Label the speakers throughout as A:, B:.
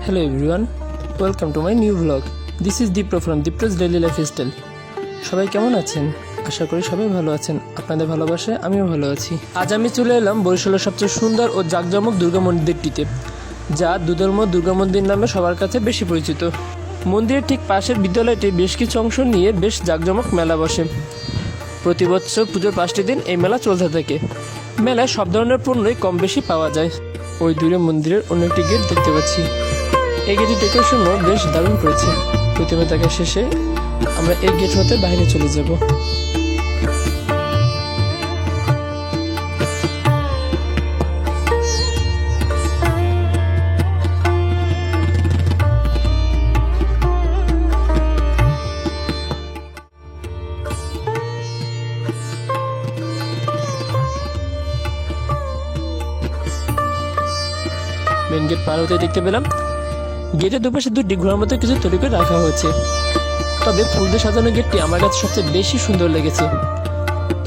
A: Hello everyone, welcome to my new vlog. This is Dipro from Dipro's Daily Lifestyle. সবাই কেমন আছেন? আশা করি সবাই ভালো আছেন। আপনাদের ভালোবাসায় আমিও ভালো আছি। আজ আমি চলে এলাম বরিশালের সবচেয়ে সুন্দর ও জাঁকজমক দুর্গা মন্দিরটিতে, যা দুধর্ম দুর্গা মন্দির নামে সবার কাছে বেশি পরিচিত। মন্দিরের ঠিক পাশের বিদ্যালয়টি বেশ কিছু অংশ নিয়ে বেশ জাঁকজমক মেলা বসে। প্রতি বছর পুজোর 5টি দিন এই মেলা চলতে থাকে। মেলায় সব ধরনের পণ্যই কম বেশি পাওয়া যায়। ওই দূরে মন্দিরের অন্য একটি গেট দেখতে পাচ্ছি। এই গেটের ডেকোরেশনও বেশ দারুণ করেছে। প্রতিমা দেখা শেষে আমরা এই গেট হতে বাইরে চলে যাব। মেন গেট পার হতে দেখতে পেলাম গেটের দুপাশে দুটি ঘোড়ার মতো কিছু তৈরি করে রাখা হয়েছে। তবে ফুল দিয়ে সাজানো গেটটি আমার কাছে সবচেয়ে বেশি সুন্দর লেগেছে,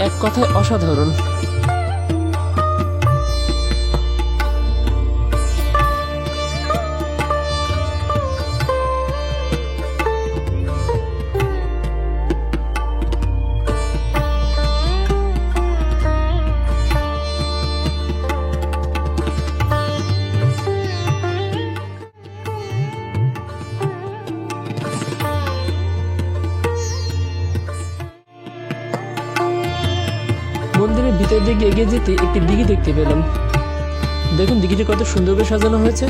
A: এক কথায় অসাধারণ। মন্দিরের ভিতর দিকে এগিয়ে যেতে একটি দিঘি দেখতে পেলাম। দেখুন দিঘিটি কত সুন্দর করে সাজানো হয়েছে।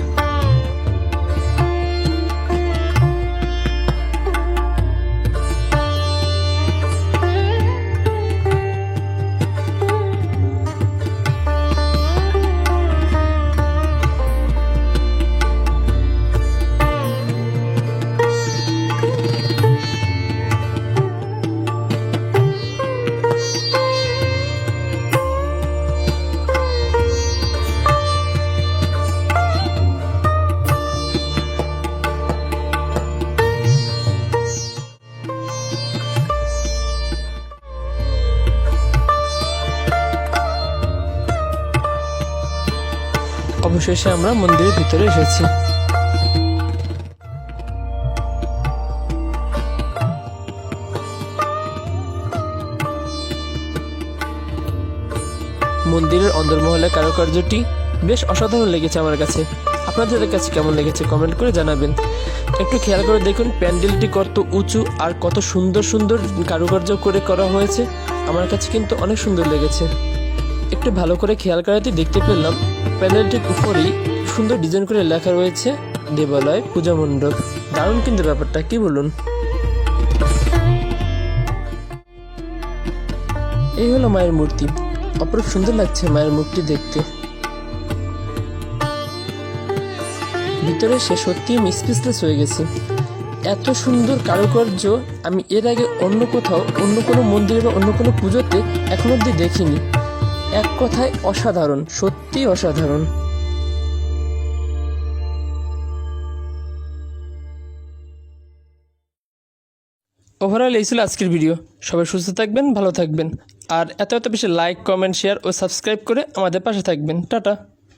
A: অবশেষে আমরা মন্দিরের ভিতরে এসেছি। মন্দিরের অন্দরমহলের কারুকার্যটি বেশ অসাধারণ লেগেছে আমার কাছে। আপনাদের কাছে কেমন লেগেছে কমেন্ট করে জানাবেন। একটু খেয়াল করে দেখুন প্যান্ডেলটি কত উঁচু আর কত সুন্দর সুন্দর কারুকার্য করে করা হয়েছে। আমার কাছে কিন্তু অনেক সুন্দর লেগেছে। একটু ভালো করে খেয়াল করাতে দেখতে পেলাম প্যান্ডেলটির উপরেই সুন্দর ডিজাইন করে লেখা রয়েছে দেবালয় পূজা মণ্ডপ। দারুণ কিন্তু ব্যাপারটা, কি বলুন? এই হলো মায়ের মূর্তি। অপরূপ সুন্দর লাগছে মায়ের মুখটি দেখতে। ভিতরে সে সত্যি স্পিচলেস হয়ে গেছে। এত সুন্দর কারুকার্য আমি এর আগে অন্য কোথাও, অন্য কোনো মন্দিরে বা অন্য কোনো পুজোতে এখন অবধি দেখিনি। এক কথায় অসাধারণ, সত্যি অসাধারণ। ওভারঅল এই ছিল আজকের ভিডিও। সবাই সুস্থ থাকবেন, ভালো থাকবেন, আর এত বেশি লাইক, কমেন্ট, শেয়ার ও সাবস্ক্রাইব করে আমাদের পাশে থাকবেন। টাটা।